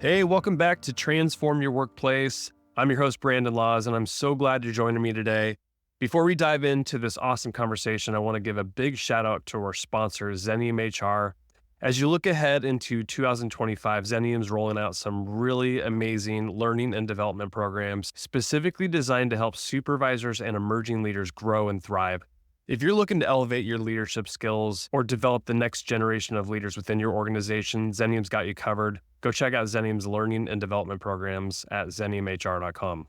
Hey, welcome back to Transform Your Workplace. I'm your host, Brandon Laws, and I'm so glad you're joining me today. Before we dive into this awesome conversation, I want to give a big shout out to our sponsor, Xenium HR. As you look ahead into 2025, Xenium's rolling out some really amazing learning and development programs specifically designed to help supervisors and emerging leaders grow and thrive. If you're looking to elevate your leadership skills or develop the next generation of leaders within your organization, Xenium's got you covered. Go check out Xenium's learning and development programs at xeniumhr.com.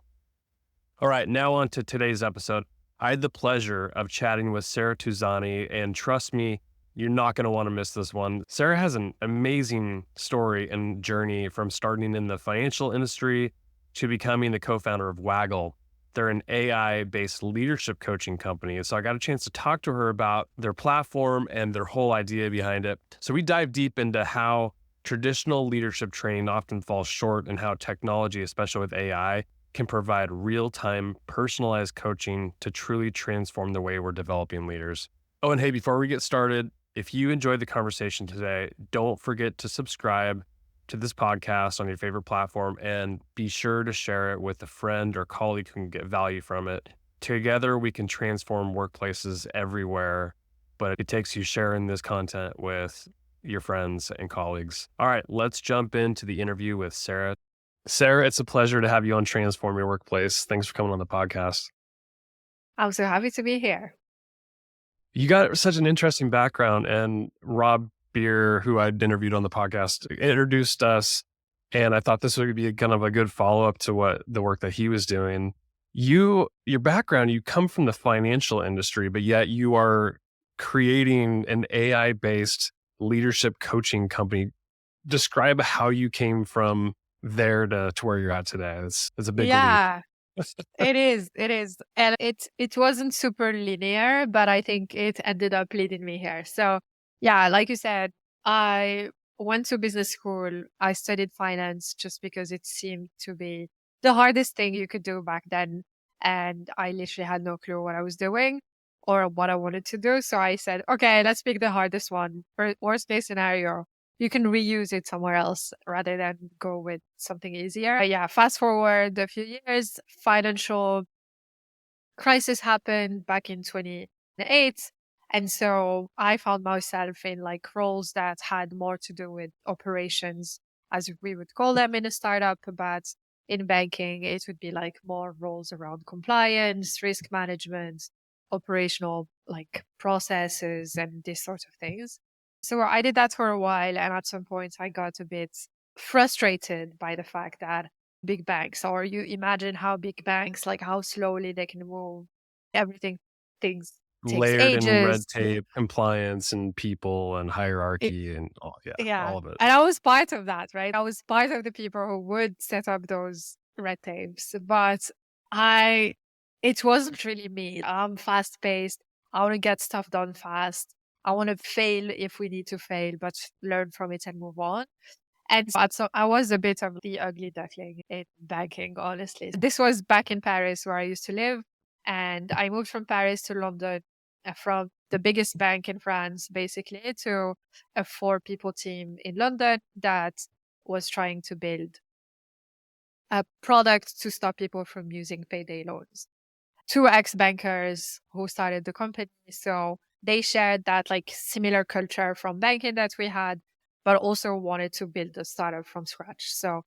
All right, now on to today's episode. I had the pleasure of chatting with Sarah Touzani, and trust me, you're not going to want to miss this one. Sarah has an amazing story and journey from starting in the financial industry to becoming the co-founder of Waggle. They're an AI-based leadership coaching company. So I got a chance to talk to her about their platform and their whole idea behind it. So we dive deep into how traditional leadership training often falls short and how technology, especially with AI, can provide real-time personalized coaching to truly transform the way we're developing leaders. Oh, and hey, before we get started, if you enjoyed the conversation today, don't forget to subscribe to this podcast on your favorite platform and be sure to share it with a friend or colleague who can get value from it. Together, we can transform workplaces everywhere, but it takes you sharing this content with your friends and colleagues. All right, let's jump into the interview with Sarah. Sarah, it's a pleasure to have you on Transform Your Workplace. Thanks for coming on the podcast. I'm so happy to be here. You got such an interesting background, and Rob Beer, who I'd interviewed on the podcast, introduced us, and I thought this would be a kind of a good follow-up to what the work that he was doing. Your background, you come from the financial industry, but yet you are creating an AI-based leadership coaching company. Describe how you came from there to where you're at today. It's a big leap. Yeah, it is. It is. And it wasn't super linear, but I think it ended up leading me here. So yeah, like you said, I went to business school. I studied finance just because it seemed to be the hardest thing you could do back then. And I literally had no clue what I was doing or what I wanted to do. So I said, okay, let's pick the hardest one. For worst case scenario, you can reuse it somewhere else rather than go with something easier. But yeah, fast forward a few years, financial crisis happened back in 2008. And so I found myself in like roles that had more to do with operations, as we would call them in a startup, but in banking, it would be like more roles around compliance, risk management, operational like processes and these sorts of things. So I did that for a while. And at some point I got a bit frustrated by the fact that big banks, or you imagine how big banks, like how slowly they can move. Everything, things takes Layered in red ages. tape, compliance and people and It, hierarchy and yeah. all of it. And I was part of that, right? I was part of the people who would set up those red tapes, but I, it wasn't really me. I'm fast paced. I want to get stuff done fast. I want to fail if we need to fail, but learn from it and move on. So I was a bit of the ugly duckling in banking, honestly. This was back in Paris where I used to live. And I moved from Paris to London, from the biggest bank in France, basically, to a 4 people team in London that was trying to build a product to stop people from using payday loans. 2 ex-bankers who started the company. So they shared that like similar culture from banking that we had, but also wanted to build a startup from scratch. So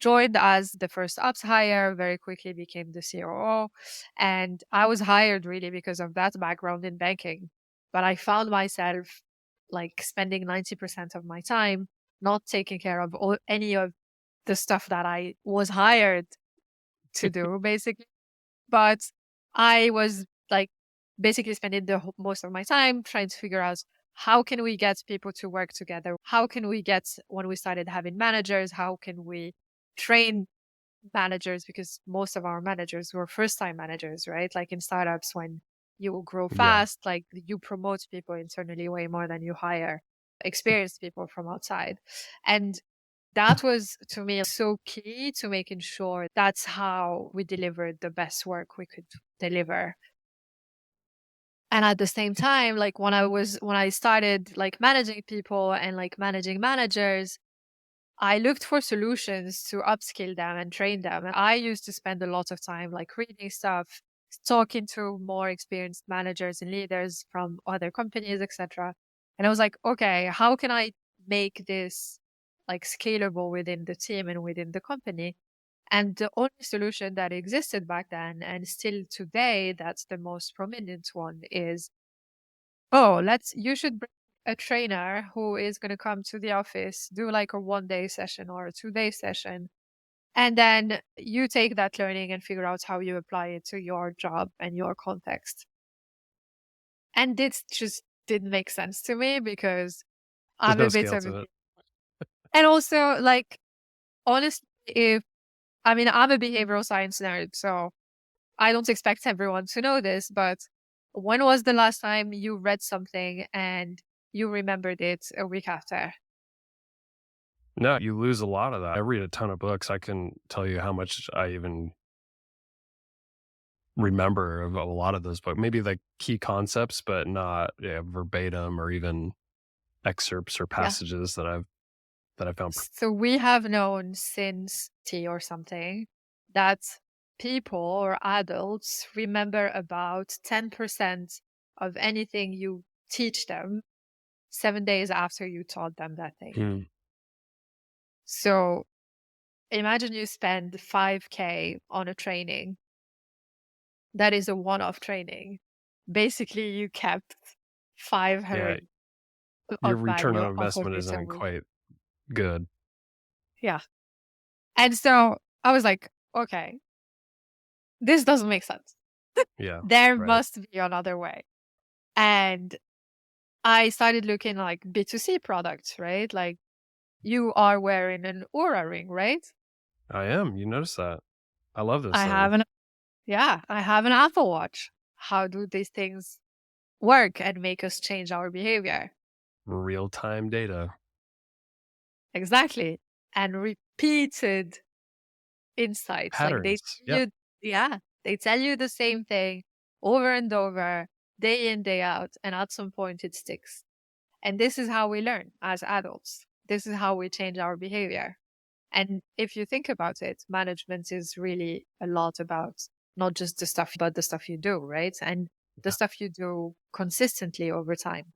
joined as the first ops hire, very quickly became the COO. And I was hired really because of that background in banking. But I found myself like spending 90% of my time not taking care of any of the stuff that I was hired to do, basically. But I was like basically spending the most of my time trying to figure out how can we get people to work together? How can we get, when we started having managers, how can we train managers? Because most of our managers were first time managers, right? Like in startups, when you grow Yeah. fast, like you promote people internally way more than you hire experienced people from outside. And that was to me so key to making sure that's how we delivered the best work we could deliver. And at the same time, like when I started like managing people and like managing managers, I looked for solutions to upskill them and train them. And I used to spend a lot of time like reading stuff, talking to more experienced managers and leaders from other companies, etc. And I was like, okay, how can I make this like scalable within the team and within the company? And the only solution that existed back then and still today, that's the most prominent one is, oh, you should bring a trainer who is going to come to the office, do like a 1 day session or a 2 day session. And then you take that learning and figure out how you apply it to your job and your context. And this just didn't make sense to me because There's I'm no a bit scale of to a, it. and also like, honestly, I'm a behavioral science nerd, so I don't expect everyone to know this, but when was the last time you read something and you remembered it a week after? No, you lose a lot of that. I read a ton of books. I can tell you how much I even remember of a lot of those books. Maybe like key concepts, but not verbatim or even excerpts or Yeah. passages that I found. So we have known since T or something that people or adults remember about 10% of anything you teach them 7 days after you taught them that thing. Hmm. So imagine you spend 5K on a training that is a one-off training. Basically, you kept Yeah, 500 your of return value on off of investment it a isn't week. quite good. Yeah. And so I was like, okay, this doesn't make sense. Yeah, There right. must be another way. And I started looking like B2C products, right? Like you are wearing an Aura ring, right? I am. You notice that. I love this I thing. have an I have an Apple Watch. How do these things work and make us change our behavior? Real time data. Exactly. And repeated insights. Like Patterns. Yep. they tell you the same thing over and over, day in, day out. And at some point it sticks. And this is how we learn as adults. This is how we change our behavior. And if you think about it, management is really a lot about not just the stuff, but the stuff you do, right? And the Yeah. stuff you do consistently over time.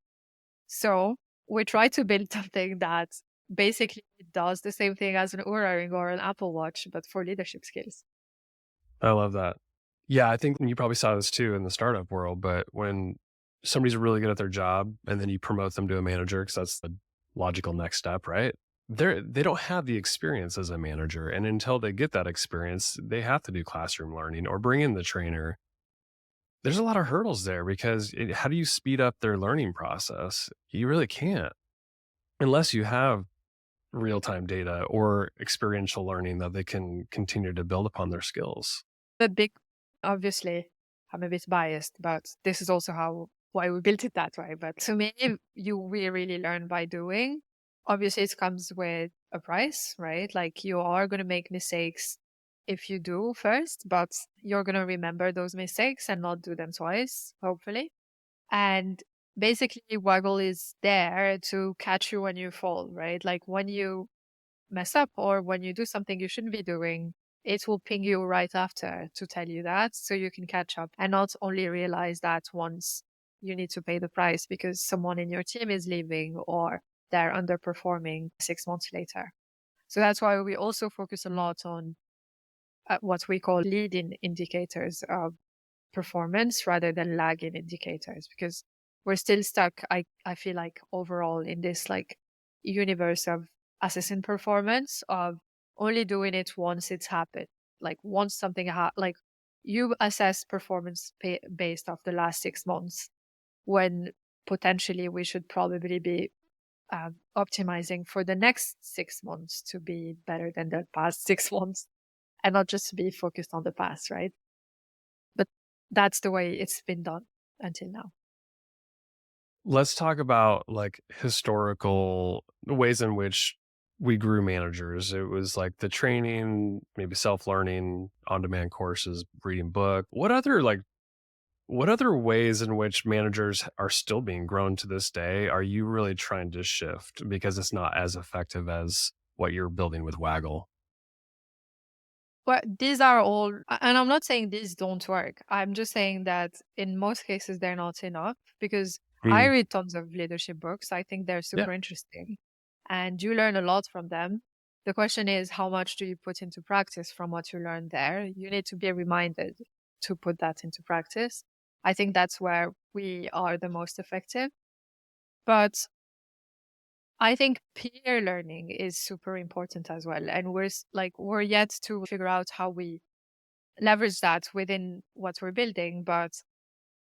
So we try to build something that basically does the same thing as an Oura ring or an Apple Watch, but for leadership skills. I love that. Yeah, I think you probably saw this too in the startup world, but when somebody's really good at their job and then you promote them to a manager, because that's the logical next step, right? They don't have the experience as a manager. And until they get that experience, they have to do classroom learning or bring in the trainer. There's a lot of hurdles there because how do you speed up their learning process? You really can't unless you have real time data or experiential learning that they can continue to build upon their skills. The big, obviously, I'm a bit biased, but this is also why we built it that way. But to me, we really learn by doing. Obviously, it comes with a price, right? Like you are going to make mistakes if you do first, but you're going to remember those mistakes and not do them twice, hopefully. And basically, Waggle is there to catch you when you fall, right? Like when you mess up or when you do something you shouldn't be doing, it will ping you right after to tell you that so you can catch up and not only realize that once you need to pay the price because someone in your team is leaving or they're underperforming 6 months later. So that's why we also focus a lot on what we call leading indicators of performance rather than lagging indicators because we're still stuck, I feel like, overall in this like universe of assessing performance of only doing it once it's happened. Like once something like you assess performance based off the last 6 months when potentially we should probably be optimizing for the next 6 months to be better than the past 6 months and not just be focused on the past, right? But that's the way it's been done until now. Let's talk about like historical ways in which we grew managers. It was like the training, maybe self-learning, on-demand courses, reading book. What other ways in which managers are still being grown to this day are you really trying to shift because it's not as effective as what you're building with Waggle? Well, these are all, and I'm not saying these don't work. I'm just saying that in most cases, they're not enough because I Mm, read tons of leadership books. I think they're yeah, super interesting and you learn a lot from them. The question is, how much do you put into practice from what you learned there? You need to be reminded to put that into practice. I think that's where we are the most effective. But I think peer learning is super important as well. And we're yet to figure out how we leverage that within what we're building. But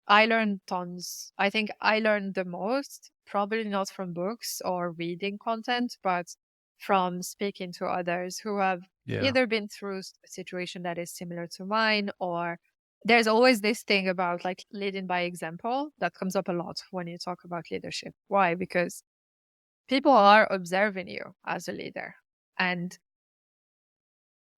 I learned tons. I think I learned the most, probably not from books or reading content, but from speaking to others who have yeah, either been through a situation that is similar to mine, or there's always this thing about like leading by example that comes up a lot when you talk about leadership. Why? Because people are observing you as a leader. And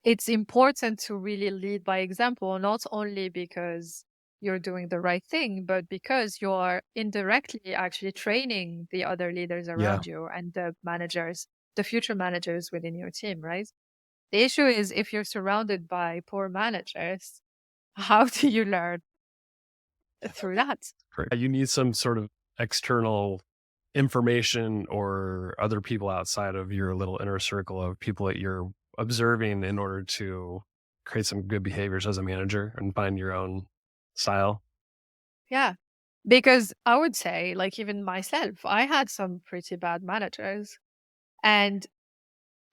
it's important to really lead by example, not only because you're doing the right thing, but because you're indirectly actually training the other leaders yeah, around you and the managers, the future managers within your team, right? The issue is if you're surrounded by poor managers, how do you learn through that? great. You need some sort of external information or other people outside of your little inner circle of people that you're observing in order to create some good behaviors as a manager and find your own style. Yeah. Because I would say, like, even myself, I had some pretty bad managers. And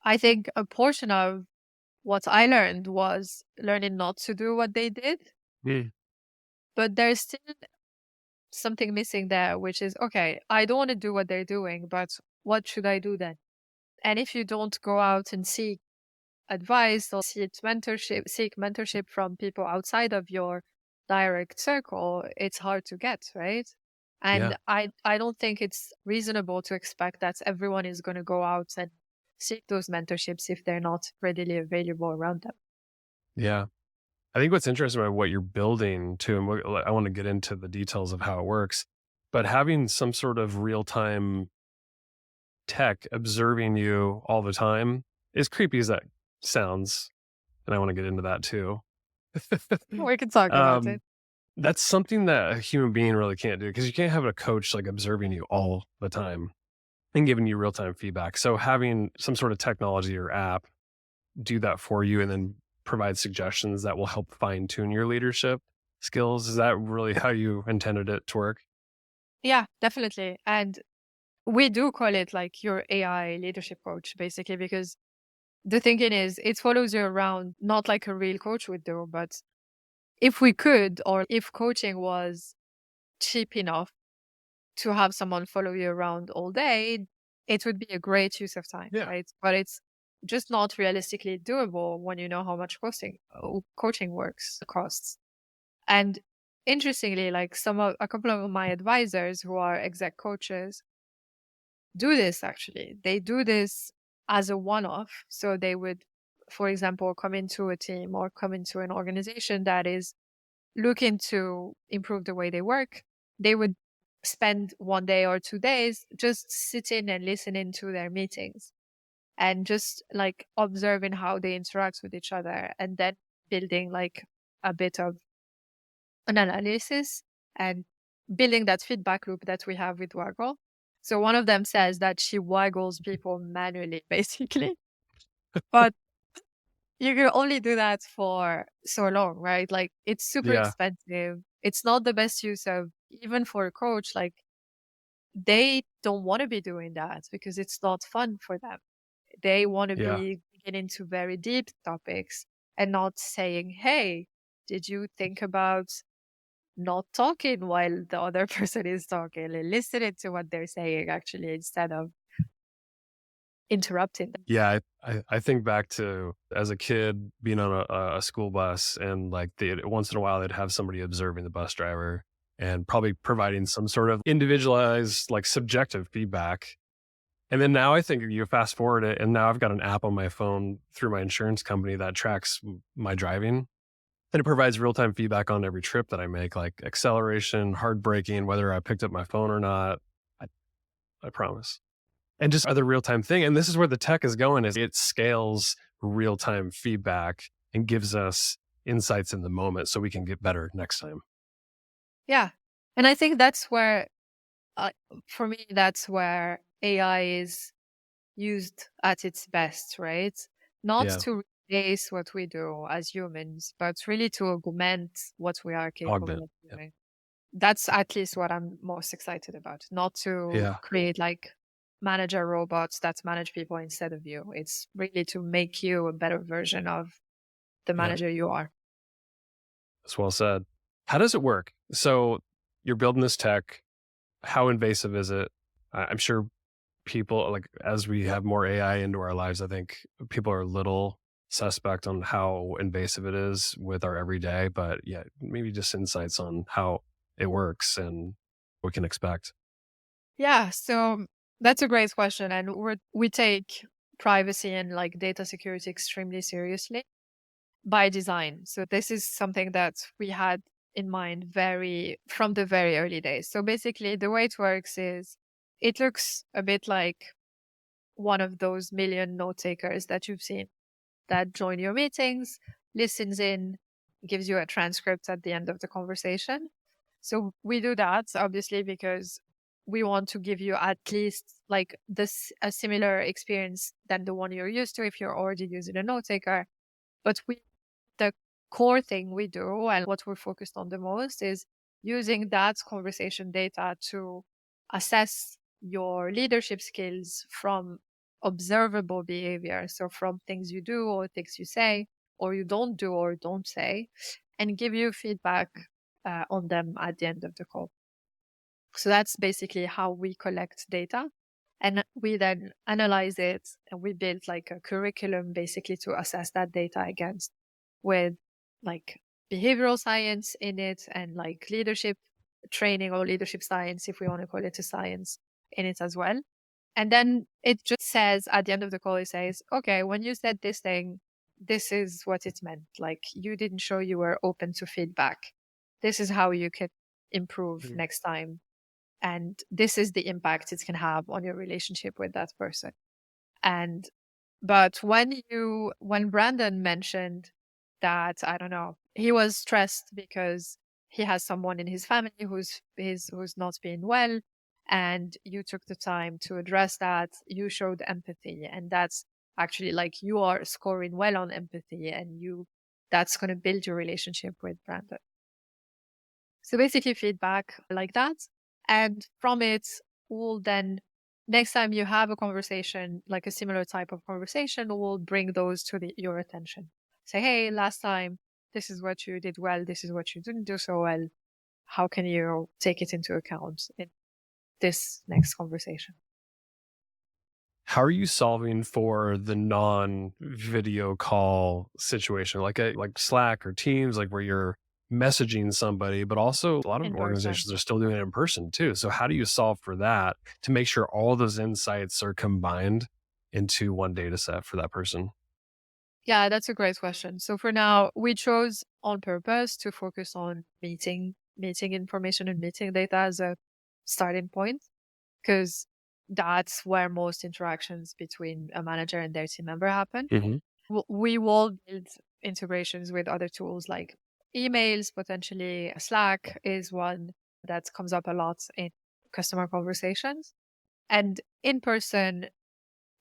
I think a portion of what I learned was learning not to do what they did. Mm, But there's still something missing there, which is okay, I don't want to do what they're doing, but what should I do then? And if you don't go out and seek advice or seek mentorship from people outside of your direct circle, it's hard to get, right? yeah. And I don't think it's reasonable to expect that everyone is going to go out and seek those mentorships if they're not readily available around them. Yeah. I think what's interesting about what you're building too, and I want to get into the details of how it works, but having some sort of real time tech observing you all the time, as creepy as that sounds, and I want to get into that too. We can talk about um, it. that's something that a human being really can't do because you can't have a coach like observing you all the time and giving you real time feedback. So having some sort of technology or app do that for you and then provide suggestions that will help fine tune your leadership skills. Is that really how you intended it to work? Yeah, definitely. And we do call it like your AI leadership coach, basically, because the thinking is it follows you around, not like a real coach would do, but if we could, or if coaching was cheap enough to have someone follow you around all day, it would be a great use of time, Yeah. right? But it's just not realistically doable when you know how much coaching works costs. And interestingly, like a couple of my advisors who are exec coaches do this actually. They do this as a one-off. So they would, for example, come into a team or come into an organization that is looking to improve the way they work. They would spend 1 day or 2 days just sitting and listening to their meetings and just like observing how they interact with each other and then building like a bit of an analysis and building that feedback loop that we have with Waggle. So one of them says that she waggles people manually, basically. But you can only do that for so long, right? Like it's super Yeah. expensive. It's not the best use of even for a coach. Like they don't want to be doing that because it's not fun for them. They want to Yeah. be getting into very deep topics and not saying, "Hey, did you think about not talking while the other person is talking and listening to what they're saying actually instead of interrupting them." Yeah. I think back to as a kid being on a school bus and like once in a while they'd have somebody observing the bus driver and probably providing some sort of individualized, like subjective feedback. And then now I think you fast forward it, and now I've got an app on my phone through my insurance company that tracks my driving. And it provides real time feedback on every trip that I make, like acceleration, hard braking, whether I picked up my phone or not. I, I promise. and just other real-time thing. And this is where the tech is going, is it scales real-time feedback and gives us insights in the moment so we can get better next time. Yeah. And I think that's where, uh, for me, that's where AI is used at its best, right? Not Yeah. to replace what we do as humans, but really to augment what we are capable Augment. of Yeah. doing. That's at least what I'm most excited about. Not to Yeah. create like manager robots that manage people instead of you. It's really to make you a better version of the Yeah. manager you are. That's well said. How does it work? So you're building this tech. How invasive is it? I'm sure people, like, as we have more AI into our lives, I think people are a little suspect on how invasive it is with our everyday, but yeah, maybe just insights on how it works and what we can expect. Yeah, so that's a great question. And we take privacy and like data security extremely seriously by design. So this is something that we had in mind from the very early days. So basically the way it works is it looks a bit like one of those million note takers that you've seen that join your meetings, listens in, gives you a transcript at the end of the conversation. So we do that obviously because we want to give you at least like this a similar experience than the one you're used to if you're already using a note taker. But the core thing we do and what we're focused on the most is using that conversation data to assess your leadership skills from observable behavior. So from things you do or things you say, or you don't do or don't say, and give you feedback on them at the end of the call. So that's basically how we collect data. And we then analyze it and we build like a curriculum basically to assess that data against with like behavioral science in it and like leadership training or leadership science, if we want to call it a science in it as well. And then it just says at the end of the call, it says, okay, when you said this thing, this is what it meant. Like you didn't show you were open to feedback. This is how you could improve Mhm. next time. And this is the impact it can have on your relationship with that person. And but when Brandon mentioned that, I don't know, he was stressed because he has someone in his family who's not being well, and you took the time to address that, you showed empathy, and that's actually like you are scoring well on empathy, and you that's going to build your relationship with Brandon. So basically feedback like that. And from it, we'll then, next time you have a conversation, like a similar type of conversation, we'll bring those to your attention. Say, hey, last time, this is what you did well. This is what you didn't do so well. How can you take it into account in this next conversation? How are you solving for the non-video call situation, like Slack or Teams, like where you're messaging somebody, but also a lot of In person. organizations are still doing it in person too. So how do you solve for that to make sure all those insights are combined into one data set for that person? Yeah, that's a great question. So for now, we chose on purpose to focus on meeting information and meeting data as a starting point, because that's where most interactions between a manager and their team member happen. Hmm. We will build integrations with other tools like emails, potentially Slack is one that comes up a lot in customer conversations. And in person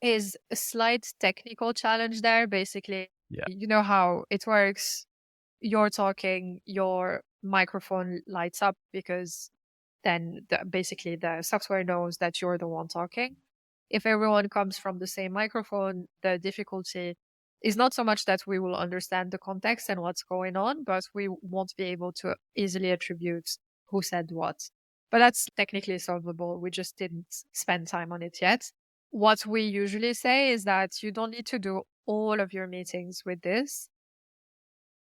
is a slight technical challenge there. Basically, Yeah. you know how it works. You're talking, your microphone lights up because then basically the software knows that you're the one talking. If everyone comes from the same microphone, the difficulty is not so much that we will understand the context and what's going on, but we won't be able to easily attribute who said what. But that's technically solvable. We just didn't spend time on it yet. What we usually say is that you don't need to do all of your meetings with this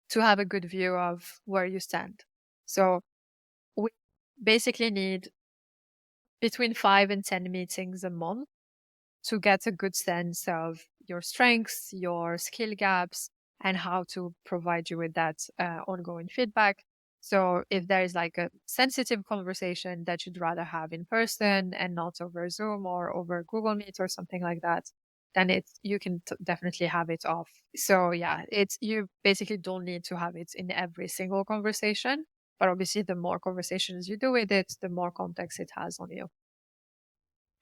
to have a good view of where you stand. So we basically need between 5 and 10 meetings a month to get a good sense of your strengths, your skill gaps, and how to provide you with that ongoing feedback. So if there's like a sensitive conversation that you'd rather have in person and not over Zoom or over Google Meet or something like that, then you can definitely have it off. So yeah, you basically don't need to have it in every single conversation, but obviously the more conversations you do with it, the more context it has on you.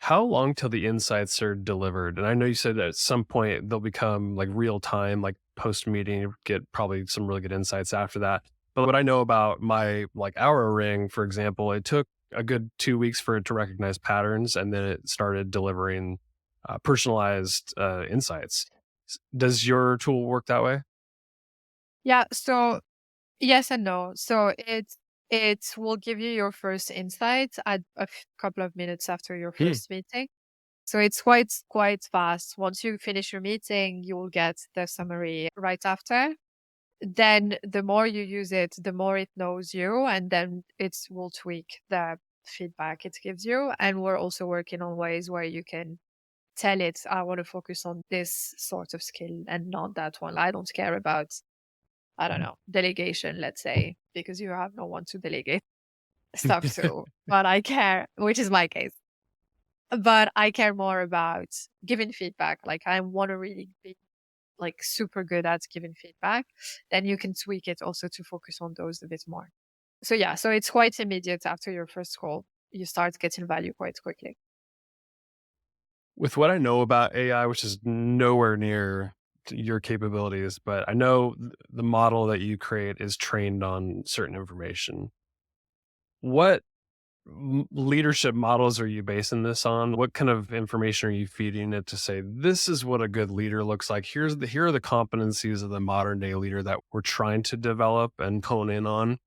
How long till the insights are delivered? And I know you said at some point they'll become like real time, like post meeting, you get probably some really good insights after that. But what I know about my like Hour Ring, for example, it took a good 2 weeks for it to recognize patterns, and then it started delivering personalized insights. Does your tool work that way? Yeah. So yes and no. So it will give you your first insights at couple of minutes after your Hmm. first meeting. So it's quite fast. Once you finish your meeting, you will get the summary right after. Then the more you use it, the more it knows you, and then it will tweak the feedback it gives you. And we're also working on ways where you can tell it, I want to focus on this sort of skill and not that one. I don't care about, I don't know, delegation, let's say, because you have no one to delegate stuff to. But I care, which is my case. But I care more about giving feedback. Like I want to really be like super good at giving feedback. Then you can tweak it also to focus on those a bit more. So yeah, so it's quite immediate after your first call. You start getting value quite quickly. With what I know about AI, which is nowhere near your capabilities, but I know the model that you create is trained on certain information. What leadership models are you basing this on? What kind of information are you feeding it to say this is what a good leader looks like? Here are the competencies of the modern day leader that we're trying to develop and hone in on.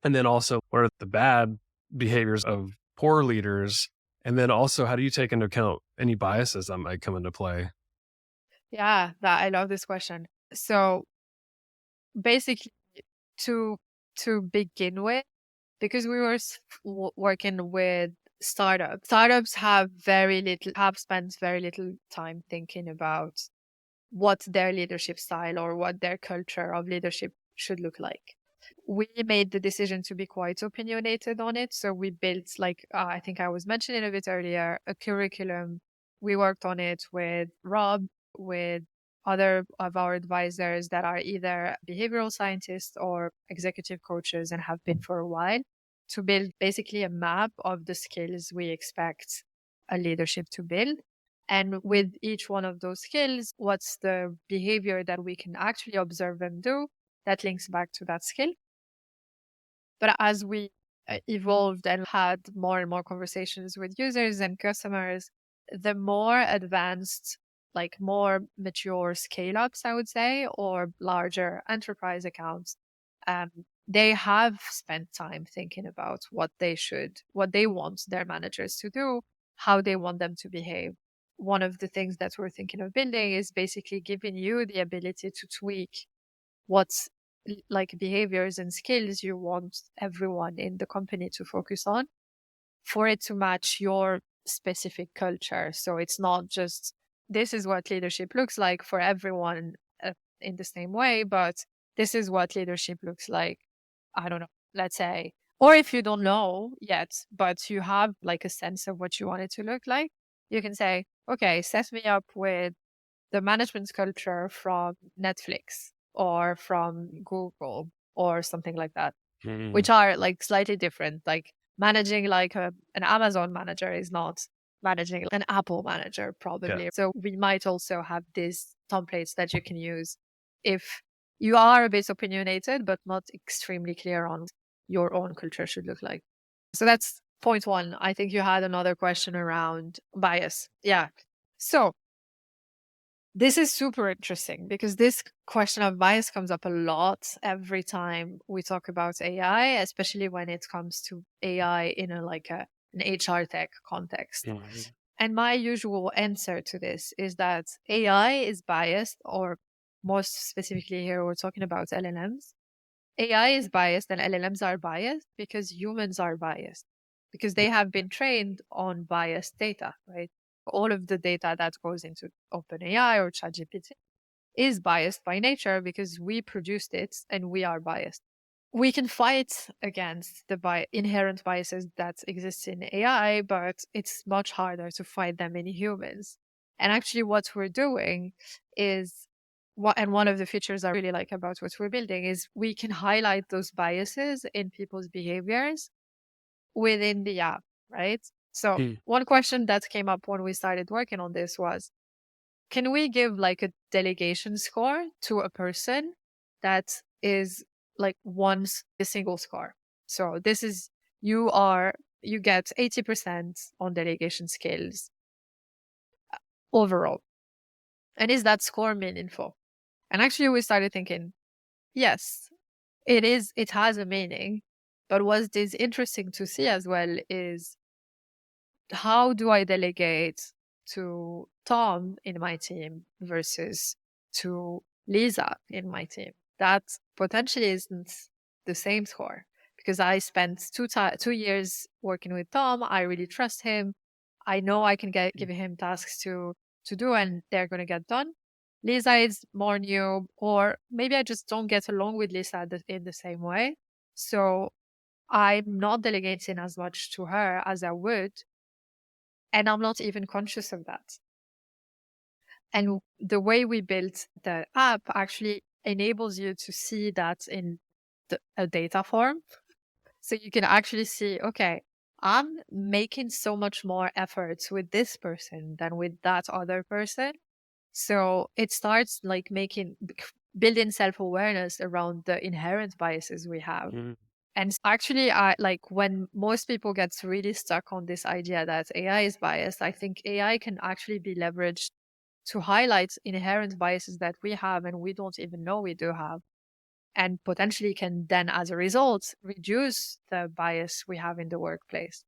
And then also, what are the bad behaviors of poor leaders? And then also, how do you take into account any biases that might come into play? Yeah, that I love this question. So basically to begin with, because we were working with startups. Startups have spent very little time thinking about what their leadership style or what their culture of leadership should look like. We made the decision to be quite opinionated on it. So we built, like, I think I was mentioning a bit earlier, a curriculum. We worked on it with Rob, with other of our advisors that are either behavioral scientists or executive coaches and have been for a while, to build basically a map of the skills we expect a leadership to build. And with each one of those skills, what's the behavior that we can actually observe them do that links back to that skill? But as we evolved and had more and more conversations with users and customers, the more advanced, like more mature scale ups, I would say, or larger enterprise accounts, um, they have spent time thinking about what they want their managers to do, how they want them to behave. One of the things that we're thinking of building is basically giving you the ability to tweak what's like behaviors and skills you want everyone in the company to focus on for it to match your specific culture. So it's not just this is what leadership looks like for everyone in the same way, but this is what leadership looks like. I don't know, let's say, or if you don't know yet, but you have like a sense of what you want it to look like, you can say, okay, set me up with the management culture from Netflix or from Google or something like that, Mm, which are like slightly different. Like managing like an Amazon manager is not managing an Apple manager, yeah. probably. So we might also have these templates that you can use if you are a bit opinionated, but not extremely clear on your own culture should look like. So that's point one. I think you had another question around bias. Yeah. So this is super interesting because this question of bias comes up a lot every time we talk about AI, especially when it comes to AI in an HR tech context. Mhm. And my usual answer to this is that AI is biased, or most specifically here, we're talking about LLMs. AI is biased and LLMs are biased because humans are biased, because they have been trained on biased data, right? All of the data that goes into OpenAI or ChatGPT is biased by nature because we produced it and we are biased. we can fight against the inherent biases that exist in AI, but it's much harder to fight them in humans. And actually, what we're doing is and one of the features I really like about what we're building is we can highlight those biases in people's behaviors within the app, right? So Hmm. one question that came up when we started working on this was, can we give like a delegation score to a person that is like once a single score? So this is, you get 80% on delegation skills overall. And is that score meaningful? And actually we started thinking, yes, it has a meaning. But what is interesting to see as well is, how do I delegate to Tom in my team versus to Lisa in my team? That potentially isn't the same score, because I spent 2 years working with Tom. I really trust him. I know I can give him tasks to do, and they're going to get done. Lisa is more new, or maybe I just don't get along with Lisa in the same way. So I'm not delegating as much to her as I would, and I'm not even conscious of that. And the way we built the app actually enables you to see that in a data form. So you can actually see, okay, I'm making so much more efforts with this person than with that other person. So it starts like building self-awareness around the inherent biases we have. Mm. And actually, I like, when most people get really stuck on this idea that AI is biased, I think AI can actually be leveraged to highlight inherent biases that we have and we don't even know we do have, and potentially can then, as a result, reduce the bias we have in the workplace.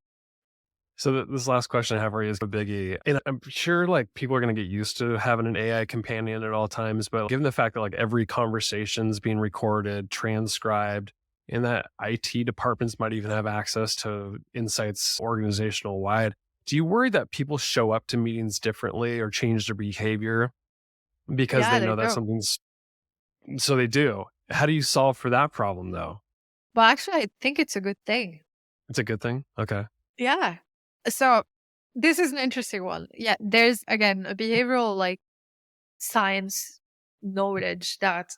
So this last question I have for you is a biggie. And I'm sure like people are going to get used to having an AI companion at all times, but given the fact that like every conversation's being recorded, transcribed, and that IT departments might even have access to insights organizational wide, do you worry that people show up to meetings differently or change their behavior because Yeah, they they know that do. something's so they do? How do you solve for that problem though? But actually, I think it's a good thing. It's a good thing. Okay. Yeah. So this is an interesting one. Yeah, there's again a behavioral like science knowledge that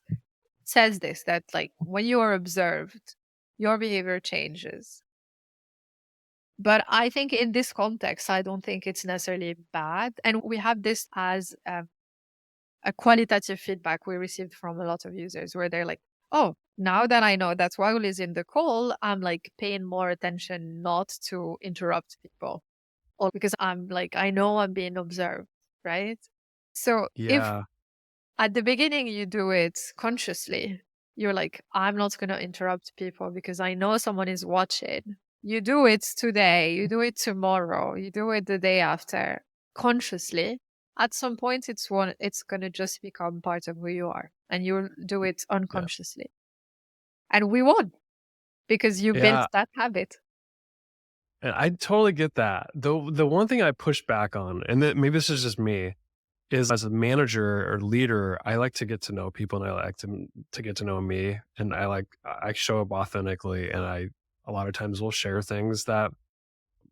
says this, that like when you are observed, your behavior changes. But I think in this context, I don't think it's necessarily bad. And we have this as a qualitative feedback we received from a lot of users, where they're like, oh, now that I know that Waggle is in the call, I'm like paying more attention not to interrupt people, or because I'm like, I know I'm being observed, right? So if Yeah. at the beginning you do it consciously, you're like, I'm not going to interrupt people because I know someone is watching. You do it today, you do it tomorrow, you do it the day after, consciously. At some point, it's going to just become part of who you are, and you'll do it Yeah. unconsciously. And we won because you built Yeah. that habit. And I totally get that. The one thing I push back on, and that maybe this is just me, is as a manager or leader, I like to get to know people and I like to get to know me. And I show up authentically and I a lot of times will share things that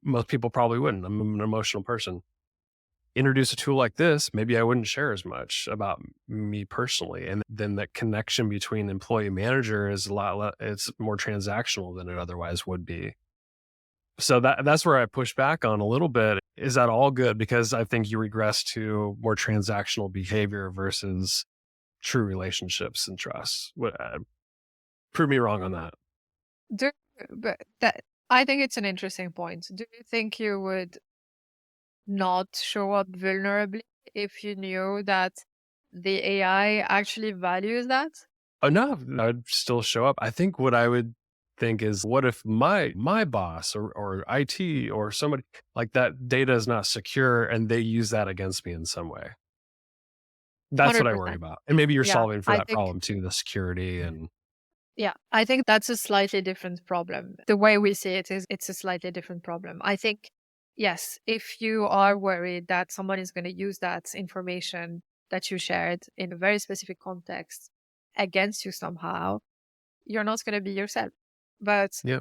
most people probably wouldn't. I'm an emotional person. Introduce a tool like this, maybe I wouldn't share as much about me personally. And then that connection between employee manager is it's more transactional than it otherwise would be. So that's where I push back on a little bit. Is that all good? Because I think you regress to more transactional behavior versus true relationships and trust. Prove me wrong on that. Do, but that I think it's an interesting point. Do you think you would not show up vulnerably if you knew that the AI actually values that? Oh no, I'd still show up. I think what I would think is, what if my boss or IT or somebody like that data is not secure and they use that against me in some way? That's what I worry 100%. about. And maybe you're Yeah, solving for I that think problem too, the security and Yeah, I think that's a slightly different problem. The way we see it is it's a slightly different problem. I think, yes, if you are worried that someone is going to use that information that you shared in a very specific context against you somehow, you're not going to be yourself. But Yeah.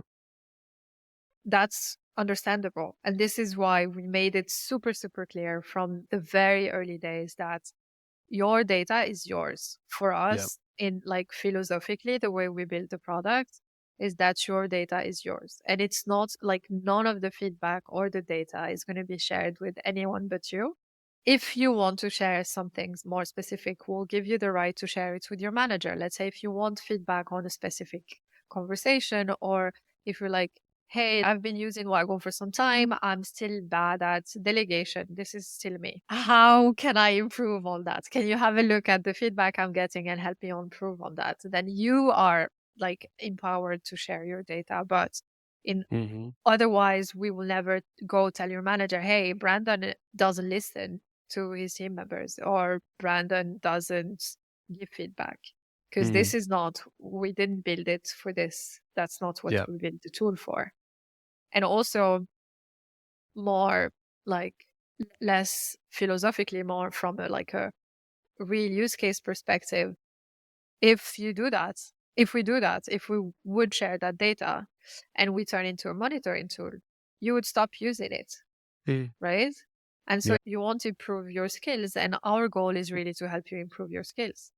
that's understandable. And this is why we made it super, super clear from the very early days that your data is yours. For Yeah. us, in like philosophically, the way we build the product is that your data is yours. And it's not like none of the feedback or the data is going to be shared with anyone but you. If you want to share something more specific, we'll give you the right to share it with your manager. Let's say if you want feedback on a specific conversation, or if you're like, hey, I've been using Waggle for some time. I'm still bad at delegation. This is still me. How can I improve on that? Can you have a look at the feedback I'm getting and help me improve on that? Then you are like empowered to share your data. But in Mm-hmm. otherwise, we will never go tell your manager, hey, Brandon doesn't listen to his team members, or Brandon doesn't give feedback. Because Mm-hmm. this is not, we didn't build it for this. That's not what Yeah. we built the tool for. And also more like less philosophically, more from a real use case perspective. If we do that, if we would share that data and we turn into a monitoring tool, you would stop using it, right? And so Yeah. you want to improve your skills, and our goal is really to help you improve your skills.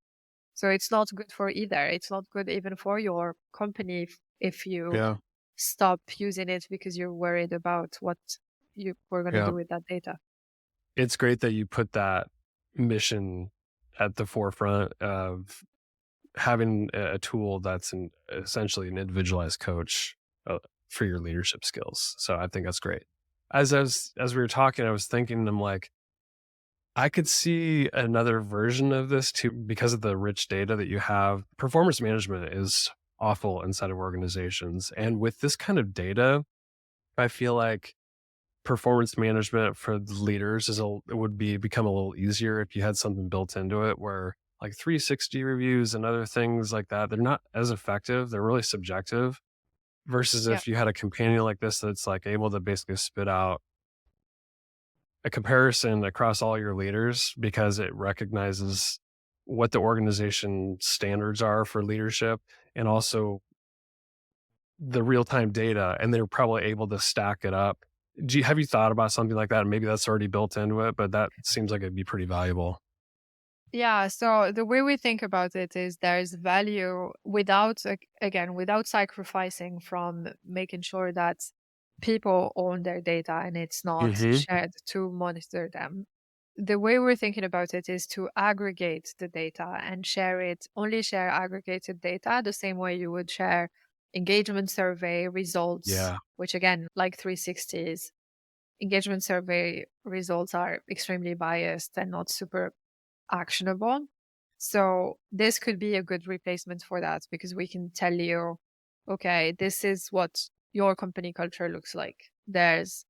So it's not good for either. It's not good even for your company if you Yeah. stop using it because you're worried about what you were going to Yeah. do with that data. It's great that you put that mission at the forefront of having a tool that's essentially an individualized coach for your leadership skills. So I think that's great. As we were talking, I was thinking, I'm like, I could see another version of this too, because of the rich data that you have. Performance management is awful inside of organizations. And with this kind of data, I feel like performance management for the leaders would become a little easier if you had something built into it where like 360 reviews and other things like that, they're not as effective. They're really subjective versus Yeah. if you had a companion like this that's like able to basically spit out a comparison across all your leaders because it recognizes what the organization standards are for leadership and also the real-time data, and they're probably able to stack it up. Have you thought about something like that? Maybe that's already built into it, but that seems like it'd be pretty valuable. Yeah. So the way we think about it is there's value without, again, without sacrificing from making sure that people own their data and it's not Mm-hmm. shared to monitor them. The way we're thinking about it is to aggregate the data and share it, only share aggregated data the same way you would share engagement survey results, Yeah. which again, like 360s, engagement survey results are extremely biased and not super actionable. So this could be a good replacement for that because we can tell you, okay, this is what your company culture looks like. There's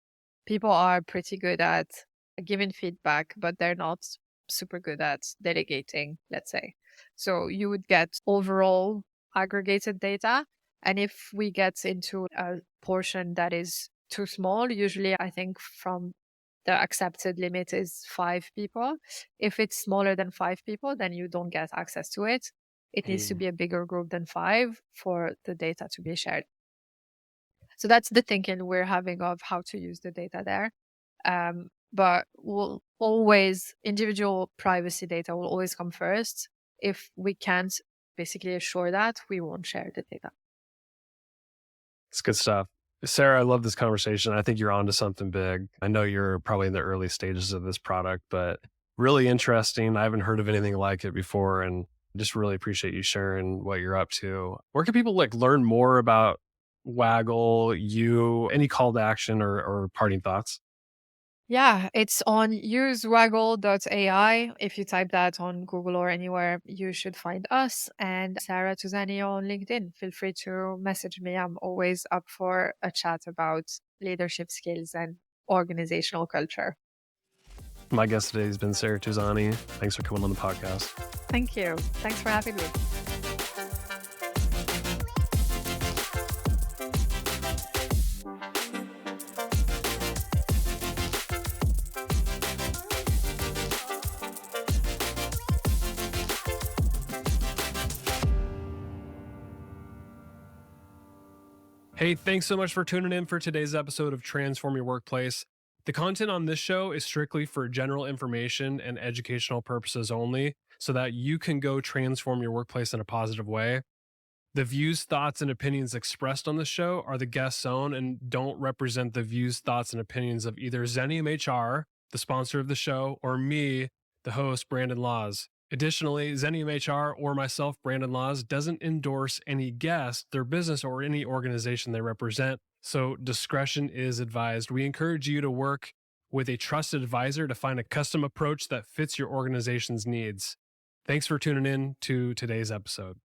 people are pretty good at giving feedback, but they're not super good at delegating, let's say. So you would get overall aggregated data. And if we get into a portion that is too small, usually I think from the accepted limit is 5 people. If it's smaller than 5 people, then you don't get access to it. It needs to be a bigger group than 5 for the data to be shared. So that's the thinking we're having of how to use the data there. But we'll always, individual privacy data will always come first. If we can't basically assure that, we won't share the data. It's good stuff. Sarah, I love this conversation. I think you're onto something big. I know you're probably in the early stages of this product, but really interesting. I haven't heard of anything like it before, and just really appreciate you sharing what you're up to. Where can people like learn more about Waggle, any call to action or parting thoughts? Yeah, it's on usewaggle.ai. If you type that on Google or anywhere, you should find us. And Sarah Touzani on LinkedIn. Feel free to message me. I'm always up for a chat about leadership skills and organizational culture. My guest today has been Sarah Touzani. Thanks for coming on the podcast. Thank you. Thanks for having me. Hey, thanks so much for tuning in for today's episode of Transform Your Workplace. The content on this show is strictly for general information and educational purposes only, so that you can go transform your workplace in a positive way. The views, thoughts, and opinions expressed on this show are the guest's own and don't represent the views, thoughts, and opinions of either Xenium HR, the sponsor of the show, or me, the host, Brandon Laws. Additionally, Xenium HR or myself, Brandon Laws, doesn't endorse any guest, their business, or any organization they represent, so discretion is advised. We encourage you to work with a trusted advisor to find a custom approach that fits your organization's needs. Thanks for tuning in to today's episode.